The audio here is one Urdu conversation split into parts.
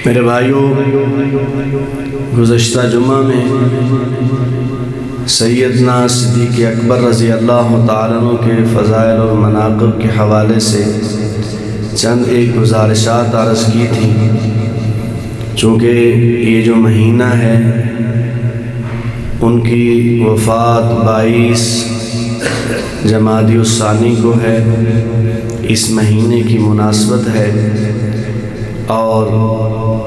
میرے بھائیوں، گزشتہ جمعہ میں سیدنا صدیق اکبر رضی اللہ تعالیٰ عنہ کے فضائل اور مناقب کے حوالے سے چند ایک گزارشات عرض کی تھی۔ چونکہ یہ جو مہینہ ہے ان کی وفات 22 جمادی الثانی کو ہے، اس مہینے کی مناسبت ہے، اور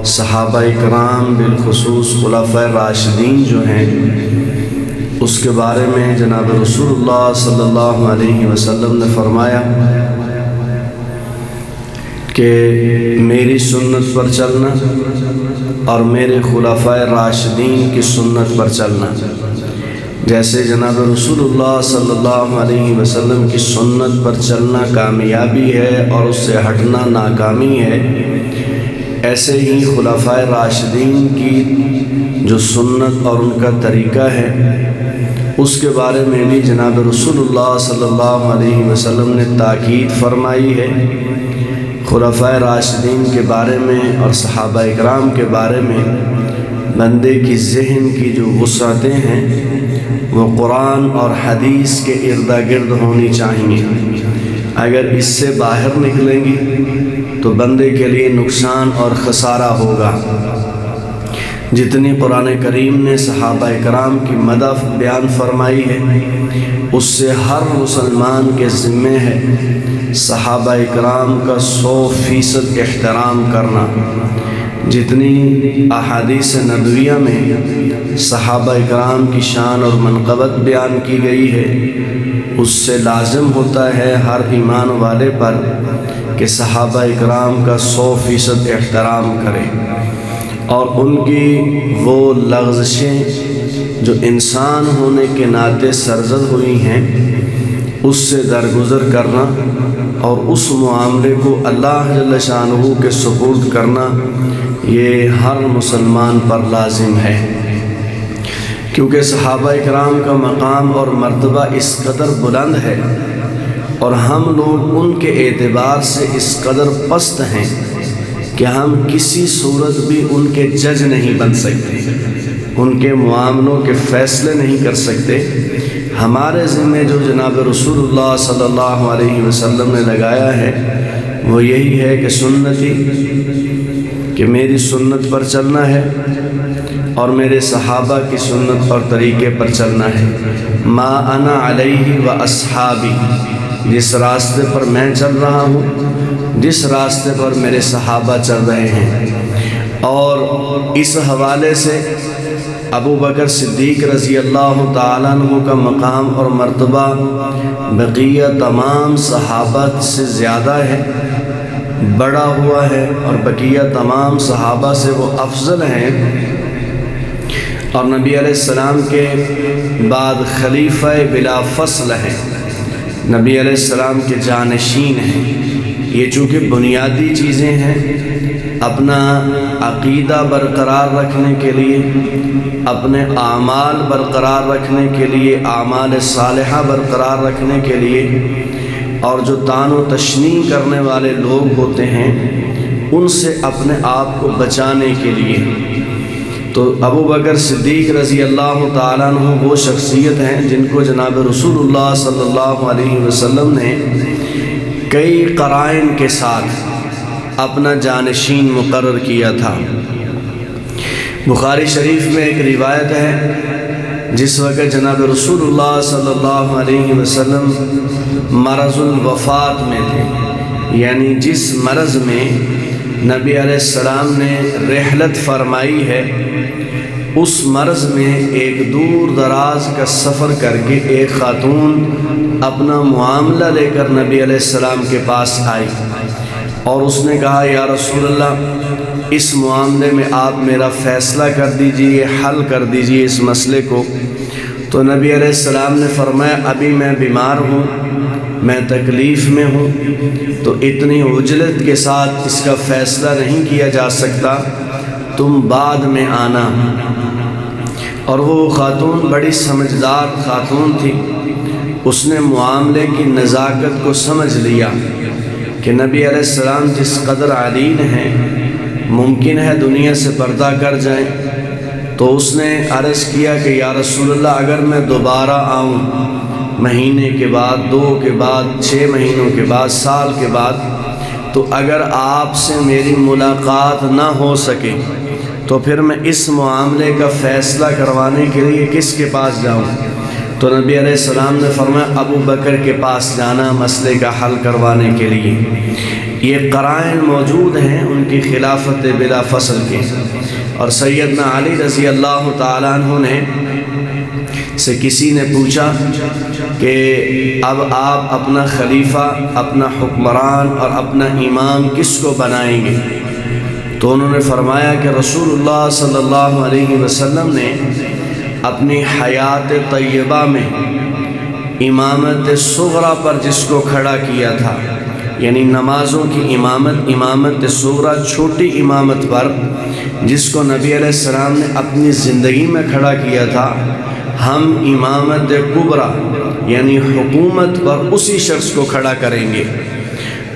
صحابہ کرام بالخصوص خلفائے راشدین جو ہیں اس کے بارے میں جناب رسول اللہ صلی اللہ علیہ وسلم نے فرمایا کہ میری سنت پر چلنا اور میرے خلفائے راشدین کی سنت پر چلنا، جیسے جناب رسول اللہ صلی اللہ علیہ وسلم کی سنت پر چلنا کامیابی ہے اور اس سے ہٹنا ناکامی ہے، ایسے ہی خلفائے راشدین کی جو سنت اور ان کا طریقہ ہے اس کے بارے میں بھی جناب رسول اللہ صلی اللہ علیہ وسلم نے تاکید فرمائی ہے۔ خلفائے راشدین کے بارے میں اور صحابہ اکرام کے بارے میں بندے کی ذہن کی جو وسعتیں ہیں وہ قرآن اور حدیث کے ارد گرد ہونی چاہیے۔ اگر اس سے باہر نکلیں گی تو بندے کے لیے نقصان اور خسارہ ہوگا۔ جتنی قرآن کریم نے صحابہ کرام کی مدح بیان فرمائی ہے اس سے ہر مسلمان کے ذمہ ہے صحابہ کرام کا 100% احترام کرنا۔ جتنی احادیث نبویہ میں صحابہ کرام کی شان اور منقبت بیان کی گئی ہے اس سے لازم ہوتا ہے ہر ایمان والے پر کہ صحابہ اکرام کا 100% احترام کرے، اور ان کی وہ لغزشیں جو انسان ہونے کے ناطے سرزد ہوئی ہیں اس سے درگزر کرنا اور اس معاملے کو اللہ جل شانہ کے سپرد کرنا، یہ ہر مسلمان پر لازم ہے، کیونکہ صحابہ اکرام کا مقام اور مرتبہ اس قدر بلند ہے اور ہم لوگ ان کے اعتبار سے اس قدر پست ہیں کہ ہم کسی صورت بھی ان کے جج نہیں بن سکتے، ان کے معاملوں کے فیصلے نہیں کر سکتے۔ ہمارے ذمہ جو جناب رسول اللہ صلی اللہ علیہ وسلم نے لگایا ہے وہ یہی ہے کہ سنتی، کہ میری سنت پر چلنا ہے اور میرے صحابہ کی سنت اور طریقے پر چلنا ہے۔ ما انا علیہ و اصحابی، جس راستے پر میں چل رہا ہوں، جس راستے پر میرے صحابہ چل رہے ہیں۔ اور اس حوالے سے ابو بکر صدیق رضی اللہ تعالیٰ عنہ کا مقام اور مرتبہ بقیہ تمام صحابہ سے زیادہ ہے، بڑا ہوا ہے، اور بقیہ تمام صحابہ سے وہ افضل ہیں، اور نبی علیہ السلام کے بعد خلیفہ بلا فصل ہیں، نبی علیہ السلام کے جانشین ہیں۔ یہ چونکہ بنیادی چیزیں ہیں، اپنا عقیدہ برقرار رکھنے کے لیے، اپنے اعمال برقرار رکھنے کے لیے، اعمال صالحہ برقرار رکھنے کے لیے، اور جو طعن و تشنیع کرنے والے لوگ ہوتے ہیں ان سے اپنے آپ کو بچانے کے لیے، تو ابو بکر صدیق رضی اللہ تعالیٰ عنہ وہ شخصیت ہیں جن کو جناب رسول اللہ صلی اللہ علیہ وسلم نے کئی قرائن کے ساتھ اپنا جانشین مقرر کیا تھا۔ بخاری شریف میں ایک روایت ہے، جس وقت جناب رسول اللہ صلی اللہ علیہ وسلم مرض الوفات میں تھے، یعنی جس مرض میں نبی علیہ السلام نے رحلت فرمائی ہے، اس مرض میں ایک دور دراز کا سفر کر کے ایک خاتون اپنا معاملہ لے کر نبی علیہ السلام کے پاس آئی اور اس نے کہا، یا رسول اللہ، اس معاملے میں آپ میرا فیصلہ کر دیجئے، حل کر دیجئے اس مسئلے کو۔ تو نبی علیہ السلام نے فرمایا، ابھی میں بیمار ہوں، میں تکلیف میں ہوں، تو اتنی عجلت کے ساتھ اس کا فیصلہ نہیں کیا جا سکتا، تم بعد میں آنا۔ اور وہ خاتون بڑی سمجھدار خاتون تھی، اس نے معاملے کی نزاکت کو سمجھ لیا کہ نبی علیہ السلام جس قدر علیم ہیں ممکن ہے دنیا سے پردہ کر جائیں؟ تو اس نے عرض کیا کہ یا رسول اللہ اگر میں دوبارہ آؤں مہینے کے بعد، 2 کے بعد، 6 مہینوں کے بعد، سال کے بعد، تو اگر آپ سے میری ملاقات نہ ہو سکے تو پھر میں اس معاملے کا فیصلہ کروانے کے لیے کس کے پاس جاؤں؟ تو نبی علیہ السلام نے فرمایا ابو بکر کے پاس جانا مسئلے کا حل کروانے کے لیے۔ یہ قرائن موجود ہیں ان کی خلافت بلا فصل کے۔ اور سیدنا علی رضی اللہ تعالیٰ عنہ نے سے کسی نے پوچھا کہ اب آپ اپنا خلیفہ، اپنا حکمران اور اپنا امام کس کو بنائیں گے؟ تو انہوں نے فرمایا کہ رسول اللہ صلی اللہ علیہ وسلم نے اپنی حیات طیبہ میں امامت صغریٰ پر جس کو کھڑا کیا تھا، یعنی نمازوں کی امامت صغریٰ، چھوٹی امامت پر جس کو نبی علیہ السلام نے اپنی زندگی میں کھڑا کیا تھا، ہم امامت کبریٰ یعنی حکومت پر اسی شخص کو کھڑا کریں گے۔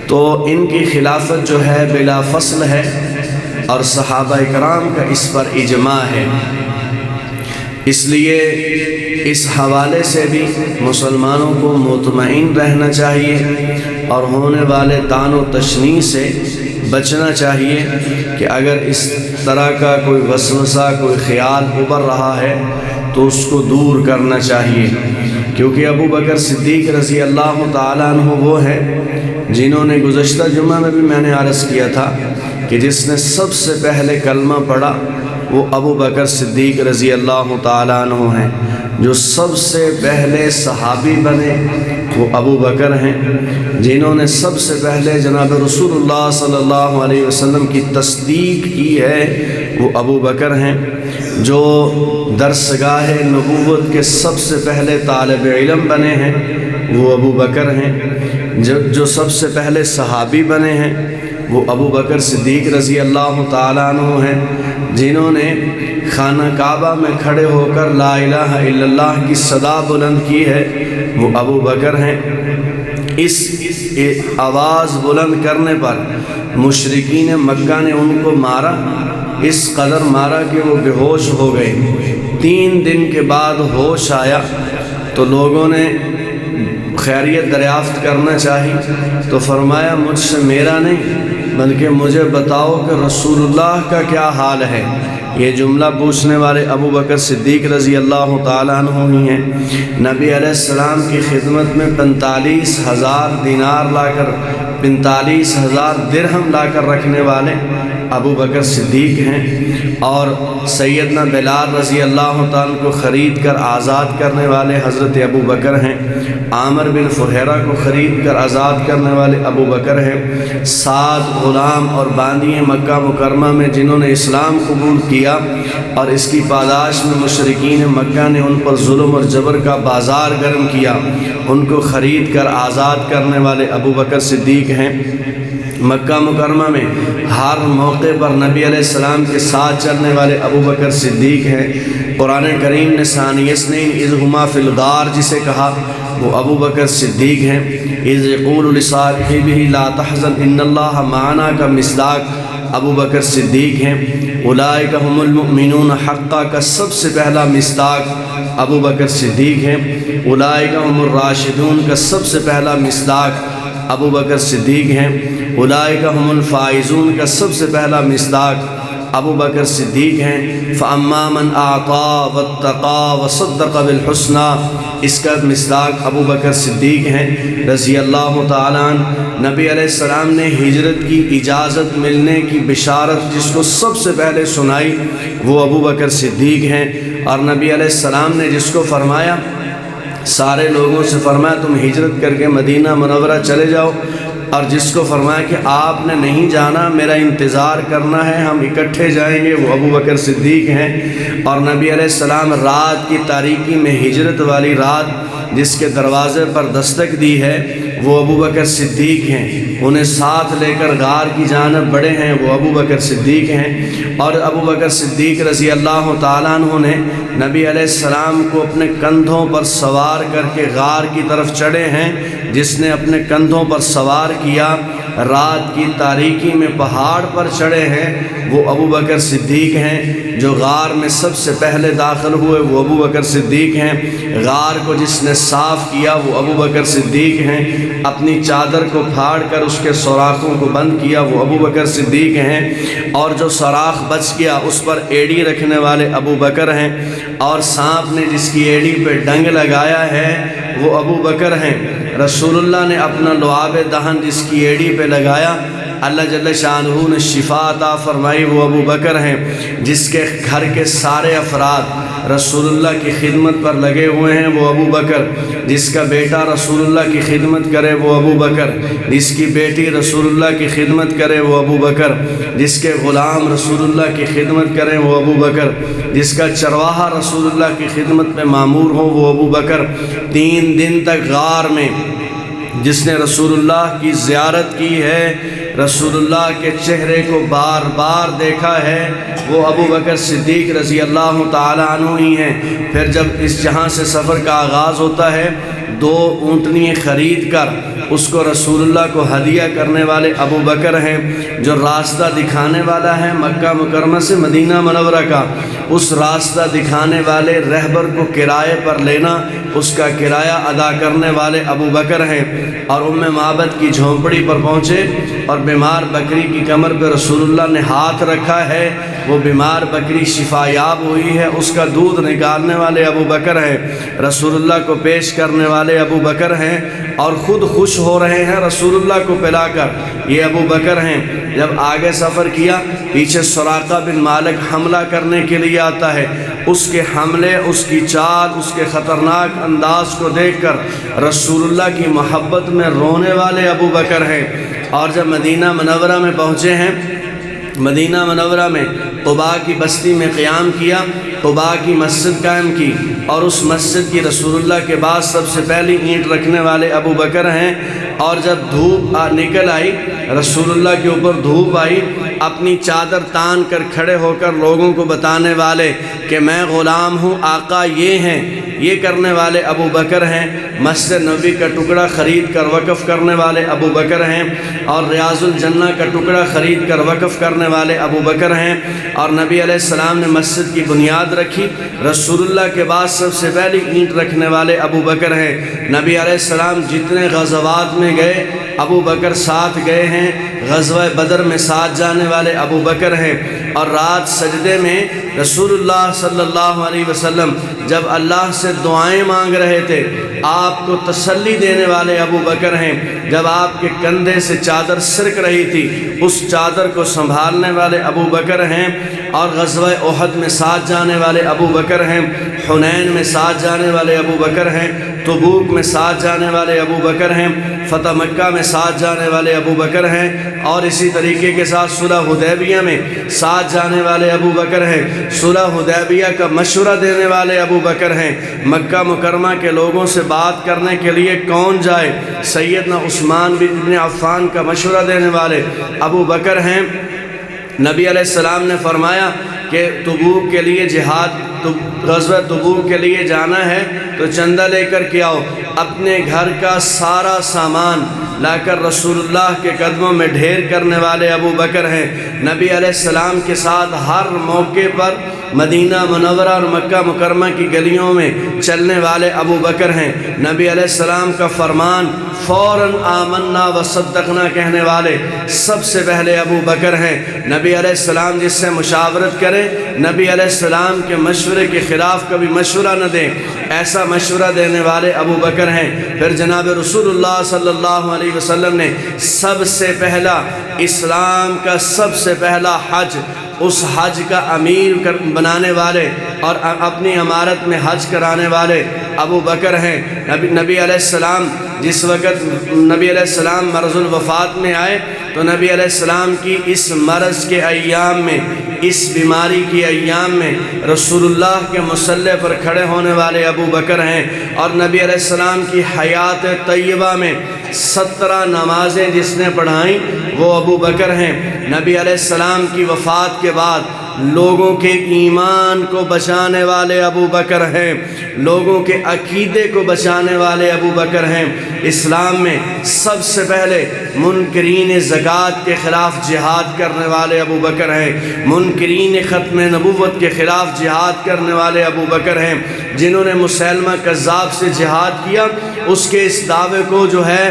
تو ان کی خلافت جو ہے بلا فصل ہے اور صحابہ کرام کا اس پر اجماع ہے۔ اس لیے اس حوالے سے بھی مسلمانوں کو مطمئن رہنا چاہیے اور ہونے والے طعن و تشنیع سے بچنا چاہیے کہ اگر اس طرح کا کوئی وسوسہ، کوئی خیال ابھر رہا ہے تو اس کو دور کرنا چاہیے، کیونکہ ابو بکر صدیق رضی اللہ تعالیٰ عنہ وہ ہے جنہوں نے گزشتہ جمعہ میں بھی میں نے عرض کیا تھا کہ جس نے سب سے پہلے کلمہ پڑھا وہ ابو بکر صدیق رضی اللہ تعالیٰ عنہ ہیں۔ جو سب سے پہلے صحابی بنے وہ ابو بکر ہیں، جنہوں نے سب سے پہلے جناب رسول اللہ صلی اللہ علیہ وسلم کی تصدیق کی ہے وہ ابو بکر ہیں۔ جو درسگاہ نبوت کے سب سے پہلے طالب علم بنے ہیں وہ ابو بکر ہیں۔ جو سب سے پہلے صحابی بنے ہیں وہ ابو بکر صدیق رضی اللہ تعالیٰ عنہ ہیں۔ جنہوں نے خانہ کعبہ میں کھڑے ہو کر لا الہ الا اللہ کی صدا بلند کی ہے وہ ابو بکر ہیں۔ اس آواز بلند کرنے پر مشرکین مکہ نے ان کو مارا، اس قدر مارا کہ وہ بے ہوش ہو گئے۔ 3 دن کے بعد ہوش آیا تو لوگوں نے خیریت دریافت کرنا چاہی تو فرمایا مجھ سے میرا نہیں بلکہ مجھے بتاؤ کہ رسول اللہ کا کیا حال ہے۔ یہ جملہ پوچھنے والے ابو بکر صدیق رضی اللہ تعالیٰ عنہ ہی ہیں۔ نبی علیہ السلام کی خدمت میں 45,000 دینار لا کر، 45,000 درہم لا کر رکھنے والے ابو بکر صدیق ہیں، اور سیدنا بلال رضی اللہ تعالیٰ کو خرید کر آزاد کرنے والے حضرت ابو بکر ہیں، عامر بن فہیرہ کو خرید کر آزاد کرنے والے ابو بکر ہیں، 7 غلام اور باندی مکہ مکرمہ میں جنہوں نے اسلام قبول کیا اور اس کی پاداش میں مشرکین مکہ نے ان پر ظلم اور جبر کا بازار گرم کیا، ان کو خرید کر آزاد کرنے والے ابو بکر صدیق ہیں۔ مکہ مکرمہ میں ہر موقع پر نبی علیہ السلام کے ساتھ چلنے والے ابو بکر صدیق ہیں۔ قرآن کریم نے ثانی اثنین اذ ہما فی الغار جسے کہا وہ ابو بکر صدیق ہیں۔ اذ یقول لصاحبہ لا تحزن ان اللہ معنا کا مصداق ابو بکر صدیق ہیں۔ اولئک هم المؤمنون حقا کا سب سے پہلا مصداق ابو بکر صدیق ہیں۔ اولئک هم الراشدون کا سب سے پہلا مصداق ابو بکر صدیق ہیں۔ اولئک هم الفائزون کا سب سے پہلا مصداق ابو بکر صدیق ہیں۔ فاما من اعطى واتقى وصدق بالحسنى اس کا مصداق ابو بکر صدیق ہیں رضی اللہ تعالیٰ عنہ۔ نبی علیہ السلام نے ہجرت کی اجازت ملنے کی بشارت جس کو سب سے پہلے سنائی وہ ابو بکر صدیق ہیں، اور نبی علیہ السلام نے جس کو فرمایا، سارے لوگوں سے فرمایا تم ہجرت کر کے مدینہ منورہ چلے جاؤ، اور جس کو فرمایا کہ آپ نے نہیں جانا، میرا انتظار کرنا ہے، ہم اکٹھے جائیں گے، وہ ابو بکر صدیق ہیں۔ اور نبی علیہ السلام رات کی تاریکی میں ہجرت والی رات جس کے دروازے پر دستک دی ہے وہ ابو بکر صدیق ہیں، انہیں ساتھ لے کر غار کی جانب بڑھے ہیں وہ ابو بکر صدیق ہیں۔ اور ابو بکر صدیق رضی اللہ تعالیٰ عنہ نے نبی علیہ السلام کو اپنے کندھوں پر سوار کر کے غار کی طرف چڑھے ہیں۔ جس نے اپنے کندھوں پر سوار کیا رات کی تاریکی میں پہاڑ پر چڑھے ہیں وہ ابو بکر صدیق ہیں، جو غار میں سب سے پہلے داخل ہوئے وہ ابو بکر صدیق ہیں، غار کو جس نے صاف کیا وہ ابو بکر صدیق ہیں، اپنی چادر کو پھاڑ کر اس کے سوراخوں کو بند کیا وہ ابو بکر صدیق ہیں، اور جو سوراخ بچ گیا اس پر ایڑی رکھنے والے ابو بکر ہیں، اور سانپ نے جس کی ایڑی پہ ڈنگ لگایا ہے وہ ابو بکر ہیں۔ رسول اللہ نے اپنا لعاب دہن جس کی ایڑی پہ لگایا، اللہ جل شانہ نے شفا عطا فرمائی وہ ابو بکر ہیں۔ جس کے گھر کے سارے افراد رسول اللہ کی خدمت پر لگے ہوئے ہیں وہ ابو بکر، جس کا بیٹا رسول اللہ کی خدمت کرے وہ ابو بکر، جس کی بیٹی رسول اللہ کی خدمت کرے وہ ابو بکر، جس کے غلام رسول اللہ کی خدمت کریں وہ ابو بکر، جس کا چرواہا رسول اللہ کی خدمت میں مامور ہو وہ ابو بکر۔ 3 دن تک غار میں جس نے رسول اللہ کی زیارت کی ہے، رسول اللہ کے چہرے کو بار بار دیکھا ہے، وہ ابو بکر صدیق رضی اللہ تعالیٰ عنہ ہی ہیں۔ پھر جب اس جہاں سے سفر کا آغاز ہوتا ہے، 2 اونٹنی خرید کر اس کو رسول اللہ کو ہدیہ کرنے والے ابو بکر ہیں۔ جو راستہ دکھانے والا ہے مکہ مکرمہ سے مدینہ منورہ کا، اس راستہ دکھانے والے رہبر کو کرائے پر لینا، اس کا کرایہ ادا کرنے والے ابو بکر ہیں۔ اور ام معبد کی جھونپڑی پر پہنچے اور بیمار بکری کی کمر پہ رسول اللہ نے ہاتھ رکھا ہے، وہ بیمار بکری شفا یاب ہوئی ہے، اس کا دودھ نکالنے والے ابو بکر ہیں، رسول اللہ کو پیش کرنے والے ابو بکر ہیں، اور خود خوش ہو رہے ہیں رسول اللہ کو پلا کر، یہ ابو بکر ہیں۔ جب آگے سفر کیا، پیچھے سراقہ بن مالک حملہ کرنے کے لیے آتا ہے، اس کے حملے، اس کی چال، اس کے خطرناک انداز کو دیکھ کر رسول اللہ کی محبت میں رونے والے ابو بکر ہیں۔ اور جب مدینہ منورہ میں پہنچے ہیں، مدینہ منورہ میں قباء کی بستی میں قیام کیا، قباء کی مسجد قائم کی، اور اس مسجد کی رسول اللہ کے بعد سب سے پہلی اینٹ رکھنے والے ابو بکر ہیں۔ اور جب دھوپ نکل آئی، رسول اللہ کے اوپر دھوپ آئی، اپنی چادر تان کر کھڑے ہو کر لوگوں کو بتانے والے کہ میں غلام ہوں، آقا یہ ہیں، یہ کرنے والے ابو بکر ہیں۔ مسجد نبوی کا ٹکڑا خرید کر وقف کرنے والے ابو بکر ہیں، اور ریاض الجنہ کا ٹکڑا خرید کر وقف کرنے والے ابو بکر ہیں۔ اور نبی علیہ السلام نے مسجد کی بنیاد رکھی، رسول اللہ کے بعد سب سے پہلی اینٹ رکھنے والے ابو بکر ہیں۔ نبی علیہ السلام جتنے غزوات میں گئے ابو بکر ساتھ گئے ہیں، غزوہ بدر میں ساتھ جانے والے ابو بکر ہیں۔ اور رات سجدے میں رسول اللہ صلی اللہ علیہ وسلم جب اللہ سے دعائیں مانگ رہے تھے، آپ کو تسلی دینے والے ابو بکر ہیں۔ جب آپ کے کندھے سے چادر سرک رہی تھی، اس چادر کو سنبھالنے والے ابو بکر ہیں۔ اور غزوہ احد میں ساتھ جانے والے ابو بکر ہیں، حنین میں ساتھ جانے والے ابو بکر ہیں، تبوک میں ساتھ جانے والے ابو بکر ہیں، فتح مکہ میں ساتھ جانے والے ابو بکر ہیں، اور اسی طریقے کے ساتھ صلح حدیبیہ میں ساتھ جانے والے ابو بکر ہیں۔ صلح حدیبیہ کا مشورہ دینے والے ابو بکر ہیں۔ مکہ مکرمہ کے لوگوں سے بات کرنے کے لیے کون جائے، سیدنا عثمان بن عفان کا مشورہ دینے والے ابو بکر ہیں۔ نبی علیہ السلام نے فرمایا کہ تبوک کے لیے غزوہ تبوک کے لیے جانا ہے تو چندہ لے کر کے آؤ۔ اپنے گھر کا سارا سامان لا کر رسول اللہ کے قدموں میں ڈھیر کرنے والے ابو بکر ہیں۔ نبی علیہ السلام کے ساتھ ہر موقع پر مدینہ منورہ اور مکہ مکرمہ کی گلیوں میں چلنے والے ابو بکر ہیں۔ نبی علیہ السلام کا فرمان فوراً آمنا و صدقنا کہنے والے سب سے پہلے ابو بکر ہیں۔ نبی علیہ السلام جس سے مشاورت کریں، نبی علیہ السلام کے مشورے کے خلاف کبھی مشورہ نہ دیں، ایسا مشورہ دینے والے ابو بکر ہیں۔ پھر جناب رسول اللہ صلی اللہ علیہ وسلم نے سب سے پہلا اسلام کا سب سے پہلا حج، اس حج کا امیر بنانے والے اور اپنی امارت میں حج کرانے والے ابو بکر ہیں۔ نبی علیہ السلام جس وقت نبی علیہ السلام مرض الوفات میں آئے تو نبی علیہ السلام کی اس مرض کے ایام میں، اس بیماری کی ایام میں رسول اللہ کے مصلی پر کھڑے ہونے والے ابو بکر ہیں۔ اور نبی علیہ السلام کی حیات طیبہ میں 17 نمازیں جس نے پڑھائیں وہ ابو بکر ہیں۔ نبی علیہ السلام کی وفات کے بعد لوگوں کے ایمان کو بچانے والے ابو بکر ہیں، لوگوں کے عقیدے کو بچانے والے ابو بکر ہیں۔ اسلام میں سب سے پہلے منکرین زکوٰۃ کے خلاف جہاد کرنے والے ابو بکر ہیں، منکرین ختم نبوت کے خلاف جہاد کرنے والے ابو بکر ہیں، جنہوں نے مسیلمہ کذاب سے جہاد کیا، اس کے اس دعوے کو جو ہے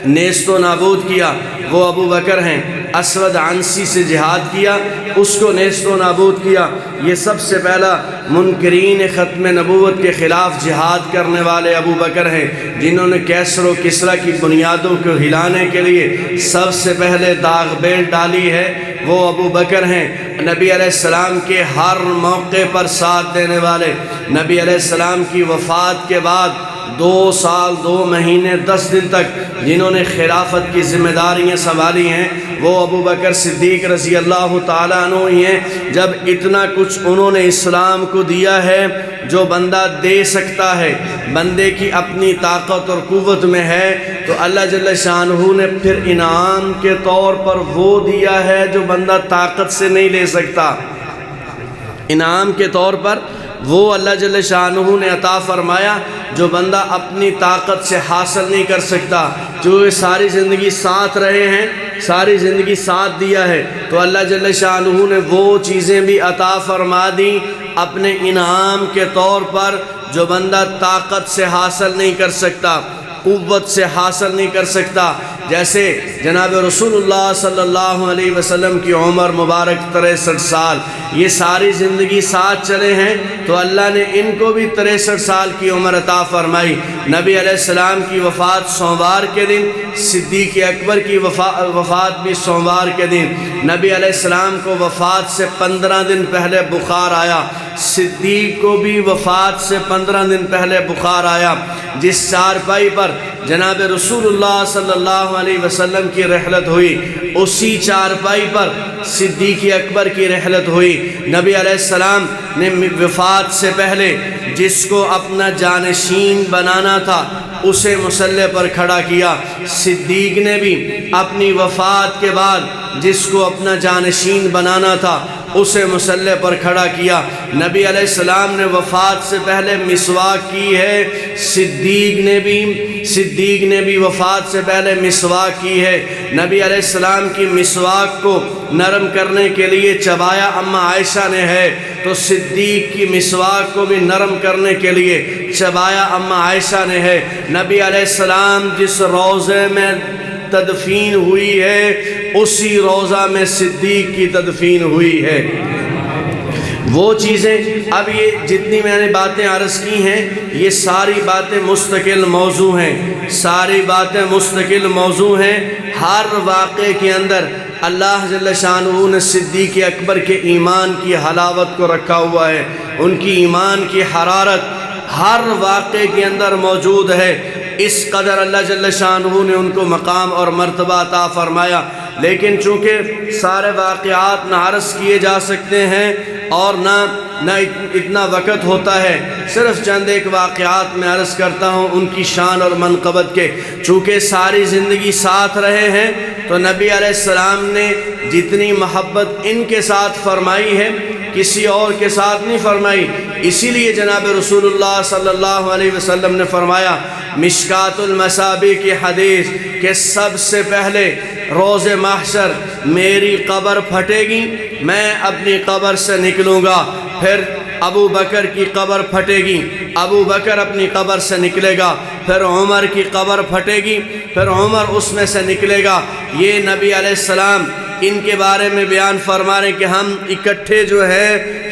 نیست و نابود کیا، وہ ابو بکر ہیں۔ اسود عنسی سے جہاد کیا، اس کو نیست و نابود کیا۔ یہ سب سے پہلا منکرین ختم نبوت کے خلاف جہاد کرنے والے ابو بکر ہیں، جنہوں نے کیسر و کسریٰ کی بنیادوں کو ہلانے کے لیے سب سے پہلے داغ بیل ڈالی ہے، وہ ابو بکر ہیں۔ نبی علیہ السلام کے ہر موقع پر ساتھ دینے والے، نبی علیہ السلام کی وفات کے بعد 2 سال 2 مہینے 10 دن تک جنہوں نے خلافت کی ذمہ داریاں سنبھالی ہیں، وہ ابو بکر صدیق رضی اللہ تعالیٰ عنہ ہی ہیں۔ جب اتنا کچھ انہوں نے اسلام کو دیا ہے جو بندہ دے سکتا ہے، بندے کی اپنی طاقت اور قوت میں ہے، تو اللہ جل شانہ نے پھر انعام کے طور پر وہ دیا ہے جو بندہ طاقت سے نہیں لے سکتا۔ انعام کے طور پر وہ اللہ جل شانہ نے عطا فرمایا جو بندہ اپنی طاقت سے حاصل نہیں کر سکتا۔ جو ساری زندگی ساتھ رہے ہیں، ساری زندگی ساتھ دیا ہے، تو اللہ جل شانہ نے وہ چیزیں بھی عطا فرما دیں اپنے انعام کے طور پر جو بندہ طاقت سے حاصل نہیں کر سکتا، قوت سے حاصل نہیں کر سکتا۔ جیسے جناب رسول اللہ صلی اللہ علیہ وسلم کی عمر مبارک 63 سال، یہ ساری زندگی ساتھ چلے ہیں، تو اللہ نے ان کو بھی 63 سال کی عمر عطا فرمائی۔ نبی علیہ السلام کی وفات سوموار کے دن، صدیق اکبر کی وفات بھی سوموار کے دن۔ نبی علیہ السلام کو وفات سے 15 دن پہلے بخار آیا، صدیق کو بھی وفات سے 15 دن پہلے بخار آیا۔ جس چارپائی پر جناب رسول اللہ صلی اللہ علیہ وسلم کی رحلت ہوئی، اسی چارپائی پر صدیق اکبر کی رحلت ہوئی۔ نبی علیہ السلام نے وفات سے پہلے جس کو اپنا جانشین بنانا تھا اسے مصلی پر کھڑا کیا۔ صدیق نے بھی اپنی وفات کے بعد جس کو اپنا جانشین بنانا تھا اسے مصلی پر کھڑا کیا۔ نبی علیہ السلام نے وفات سے پہلے مسواک کی ہے، صدیق نے بھی وفات سے پہلے مسواک کی ہے۔ نبی علیہ السلام کی مسواک کو نرم کرنے کے لیے چبایا اماں عائشہ نے ہے، تو صدیق کی مسواک کو بھی نرم کرنے کے لیے چبایا اماں عائشہ نے ہے۔ نبی علیہ السلام جس روضے میں تدفین ہوئی ہے اسی روضہ میں صدیق کی تدفین ہوئی ہے۔ وہ چیزیں، اب یہ جتنی میں نے باتیں عرض کی ہیں یہ ساری باتیں مستقل موضوع ہیں، ساری باتیں مستقل موضوع ہیں۔ ہر واقعے کے اندر اللہ جل شانہ نے صدیق اکبر کے ایمان کی حلاوت کو رکھا ہوا ہے، ان کی ایمان کی حرارت ہر واقعے کے اندر موجود ہے۔ اس قدر اللہ جل شانہ نے ان کو مقام اور مرتبہ عطا فرمایا۔ لیکن چونکہ سارے واقعات نہ عرض کیے جا سکتے ہیں اور نہ اتنا وقت ہوتا ہے، صرف چند ایک واقعات میں عرض کرتا ہوں ان کی شان اور منقبت کے۔ چونکہ ساری زندگی ساتھ رہے ہیں تو نبی علیہ السلام نے جتنی محبت ان کے ساتھ فرمائی ہے کسی اور کے ساتھ نہیں فرمائی۔ اسی لیے جناب رسول اللہ صلی اللہ علیہ وسلم نے فرمایا مشکات المصابیح کی حدیث کہ سب سے پہلے روز محشر میری قبر پھٹے گی، میں اپنی قبر سے نکلوں گا، پھر ابو بکر کی قبر پھٹے گی، ابو بکر اپنی قبر سے نکلے گا، پھر عمر کی قبر پھٹے گی، پھر عمر اس میں سے نکلے گا۔ یہ نبی علیہ السلام ان کے بارے میں بیان فرما رہے کہ ہم اکٹھے جو ہے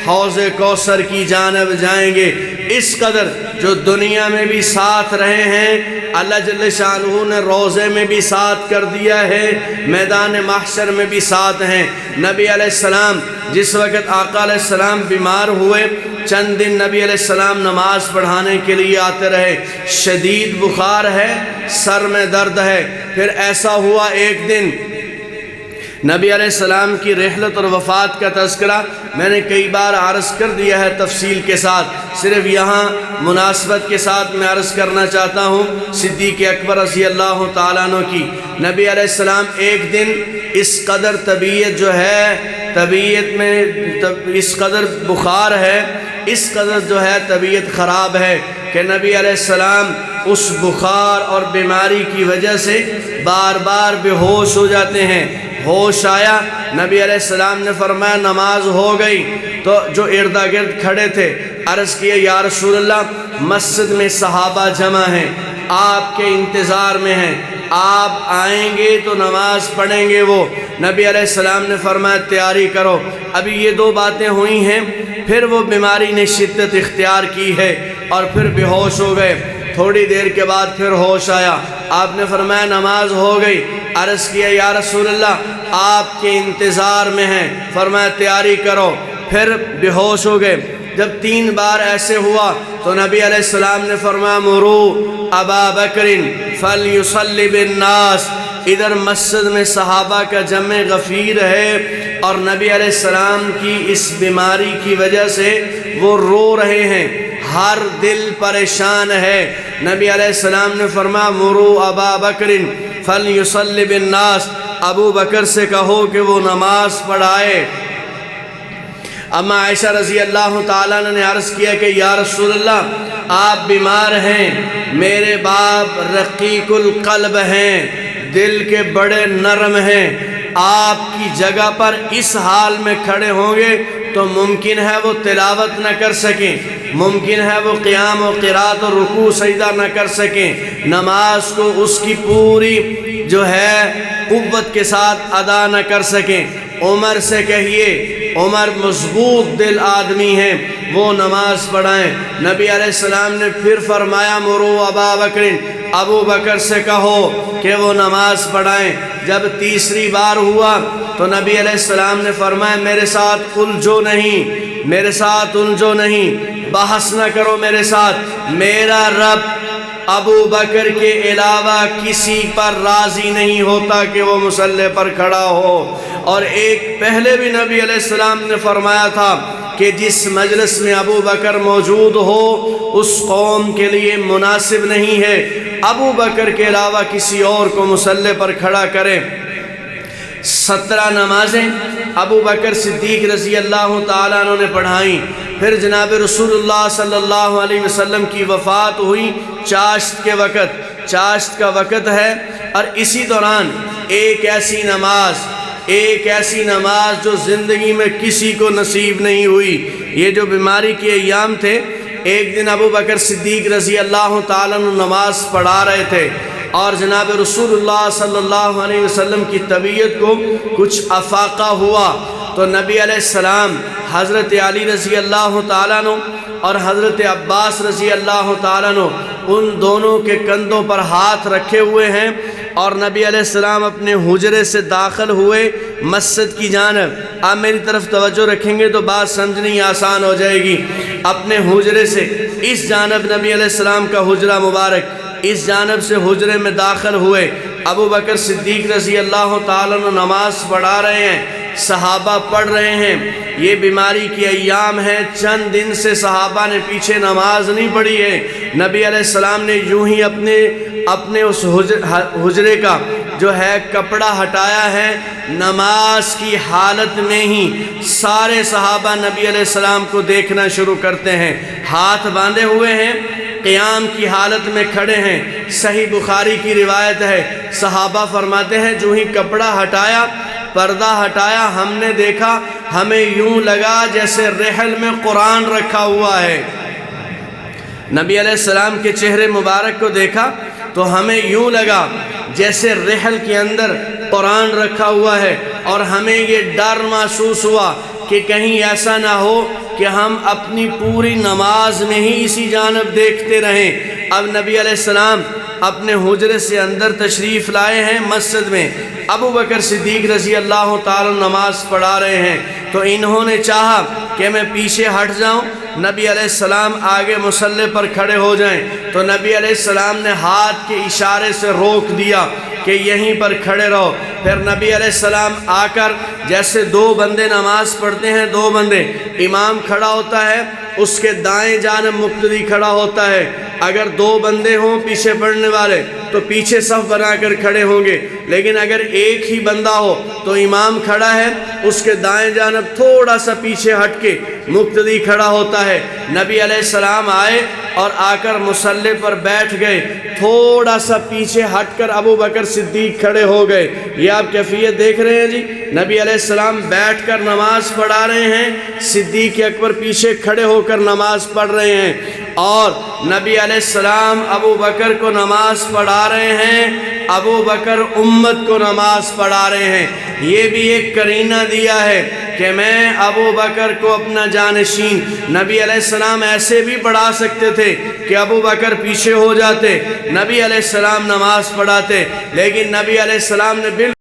حوض کوثر کی جانب جائیں گے۔ اس قدر جو دنیا میں بھی ساتھ رہے ہیں، اللہ جل شانہ نے روضے میں بھی ساتھ کر دیا ہے، میدان محشر میں بھی ساتھ ہیں۔ نبی علیہ السلام جس وقت آقا علیہ السلام بیمار ہوئے، چند دن نبی علیہ السلام نماز پڑھانے کے لیے آتے رہے، شدید بخار ہے، سر میں درد ہے۔ پھر ایسا ہوا ایک دن نبی علیہ السلام کی رحلت اور وفات کا تذکرہ میں نے کئی بار عرض کر دیا ہے تفصیل کے ساتھ، صرف یہاں مناسبت کے ساتھ میں عرض کرنا چاہتا ہوں صدیق اکبر رضی اللہ تعالیٰ عنہ کی۔ نبی علیہ السلام ایک دن اس قدر طبیعت جو ہے، طبیعت میں اس قدر بخار ہے، اس قدر جو ہے طبیعت خراب ہے کہ نبی علیہ السلام اس بخار اور بیماری کی وجہ سے بار بار بے ہوش ہو جاتے ہیں۔ ہوش آیا، نبی علیہ السلام نے فرمایا نماز ہو گئی، تو جو ارد گرد کھڑے تھے عرض کیا یا رسول اللہ مسجد میں صحابہ جمع ہیں، آپ کے انتظار میں ہیں، آپ آئیں گے تو نماز پڑھیں گے وہ۔ نبی علیہ السلام نے فرمایا تیاری کرو۔ ابھی یہ دو باتیں ہوئی ہیں، پھر وہ بیماری نے شدت اختیار کی ہے اور پھر بے ہوش ہو گئے۔ تھوڑی دیر کے بعد پھر ہوش آیا، آپ نے فرمایا نماز ہو گئی۔ عرض کیا یا رسول اللہ آپ کے انتظار میں ہیں، فرمایا تیاری کرو۔ پھر بے ہوش ہو گئے۔ جب 3 بار ایسے ہوا تو نبی علیہ السلام نے فرمایا مرو ابا بکر فلیصلی بالناس۔ ادھر مسجد میں صحابہ کا جمع غفیر ہے اور نبی علیہ السلام کی اس بیماری کی وجہ سے وہ رو رہے ہیں، ہر دل پریشان ہے۔ نبی علیہ السلام نے فرمایا مرو ابا بکر فلیصلی بالناس، ابو بکر سے کہو کہ وہ نماز پڑھائے۔ اما عائشہ رضی اللہ تعالیٰ نے عرض کیا کہ یا رسول اللہ آپ بیمار ہیں، میرے باپ رقیق القلب ہیں، دل کے بڑے نرم ہیں، آپ کی جگہ پر اس حال میں کھڑے ہوں گے تو ممکن ہے وہ تلاوت نہ کر سکیں، ممکن ہے وہ قیام و قرات اور رکوع سجدہ نہ کر سکیں، نماز کو اس کی پوری جو ہے قوت کے ساتھ ادا نہ کر سکیں۔ عمر سے کہیے، عمر مضبوط دل آدمی ہیں، وہ نماز پڑھائیں۔ نبی علیہ السلام نے پھر فرمایا مرو ابا بکر، ابو بکر سے کہو کہ وہ نماز پڑھائیں۔ جب تیسری بار ہوا تو نبی علیہ السلام نے فرمایا میرے ساتھ الجھو نہیں، میرے ساتھ الجھو نہیں، بحث نہ کرو میرے ساتھ، میرا رب ابو بکر کے علاوہ کسی پر راضی نہیں ہوتا کہ وہ مصلی پر کھڑا ہو۔ اور ایک پہلے بھی نبی علیہ السلام نے فرمایا تھا کہ جس مجلس میں ابو بکر موجود ہو اس قوم کے لیے مناسب نہیں ہے ابو بکر کے علاوہ کسی اور کو مصلی پر کھڑا کرے۔ 17 نمازیں ابو بکر صدیق رضی اللہ تعالیٰ عنہ نے پڑھائیں۔ پھر جناب رسول اللہ صلی اللہ علیہ وسلم کی وفات ہوئی چاشت کے وقت، چاشت کا وقت ہے، اور اسی دوران ایک ایسی نماز جو زندگی میں کسی کو نصیب نہیں ہوئی، یہ جو بیماری کے ایام تھے، ایک دن ابو بکر صدیق رضی اللہ تعالیٰ عنہ نماز پڑھا رہے تھے اور جناب رسول اللہ صلی اللہ علیہ وسلم کی طبیعت کو کچھ افاقہ ہوا تو نبی علیہ السلام حضرت علی رضی اللہ تعالیٰ عنہ اور حضرت عباس رضی اللہ تعالیٰ عنہ ان دونوں کے کندھوں پر ہاتھ رکھے ہوئے ہیں اور نبی علیہ السلام اپنے حجرے سے داخل ہوئے مسجد کی جانب۔ آپ میری طرف توجہ رکھیں گے تو بات سمجھنی آسان ہو جائے گی۔ اپنے حجرے سے اس جانب نبی علیہ السلام کا حجرہ مبارک، اس جانب سے حجرے میں داخل ہوئے۔ ابو بکر صدیق رضی اللہ تعالیٰ عنہ نماز پڑھا رہے ہیں، صحابہ پڑھ رہے ہیں۔ یہ بیماری کے ایام ہیں، چند دن سے صحابہ نے پیچھے نماز نہیں پڑھی ہے۔ نبی علیہ السلام نے یوں ہی اپنے اس حجرے کا جو ہے کپڑا ہٹایا ہے، نماز کی حالت میں ہی سارے صحابہ نبی علیہ السلام کو دیکھنا شروع کرتے ہیں، ہاتھ باندھے ہوئے ہیں، قیام کی حالت میں کھڑے ہیں۔ صحیح بخاری کی روایت ہے، صحابہ فرماتے ہیں جو ہی کپڑا ہٹایا، پردہ ہٹایا، ہم نے دیکھا ہمیں یوں لگا جیسے رحل میں قرآن رکھا ہوا ہے۔ نبی علیہ السلام کے چہرے مبارک کو دیکھا تو ہمیں یوں لگا جیسے رحل کے اندر قرآن رکھا ہوا ہے، اور ہمیں یہ ڈر محسوس ہوا کہ کہیں ایسا نہ ہو کہ ہم اپنی پوری نماز میں ہی اسی جانب دیکھتے رہیں۔ اب نبی علیہ السلام اپنے حجرے سے اندر تشریف لائے ہیں مسجد میں، ابو بکر صدیق رضی اللہ تعالیٰ نماز پڑھا رہے ہیں، تو انہوں نے چاہا کہ میں پیچھے ہٹ جاؤں، نبی علیہ السلام آگے مصلی پر کھڑے ہو جائیں، تو نبی علیہ السلام نے ہاتھ کے اشارے سے روک دیا کہ یہیں پر کھڑے رہو۔ پھر نبی علیہ السلام آ کر جیسے دو بندے نماز پڑھتے ہیں، دو بندے، امام کھڑا ہوتا ہے، اس کے دائیں جانب مقتدی کھڑا ہوتا ہے۔ اگر دو بندے ہوں پیچھے پڑھنے والے تو پیچھے صف بنا کر کھڑے ہوں گے، لیکن اگر ایک ہی بندہ ہو تو امام کھڑا ہے، اس کے دائیں جانب تھوڑا سا پیچھے ہٹ کے مقتدی کھڑا ہوتا ہے۔ نبی علیہ السلام آئے اور آ کر مصلی پر بیٹھ گئے، تھوڑا سا پیچھے ہٹ کر ابو بکر صدیق کھڑے ہو گئے۔ یہ آپ کیفیت دیکھ رہے ہیں جی، نبی علیہ السلام بیٹھ کر نماز پڑھا رہے ہیں، صدیق اکبر پیچھے کھڑے ہو کر نماز پڑھ رہے ہیں، اور نبی علیہ السلام ابو بکر کو نماز پڑھا رہے ہیں، ابو بکر امت کو نماز پڑھا رہے ہیں۔ یہ بھی ایک قرینہ دیا ہے کہ میں ابو بکر کو اپنا جانشین، نبی علیہ السلام ایسے بھی پڑھا سکتے تھے کہ ابو بکر پیچھے ہو جاتے، نبی علیہ السلام نماز پڑھاتے، لیکن نبی علیہ السلام نے بالکل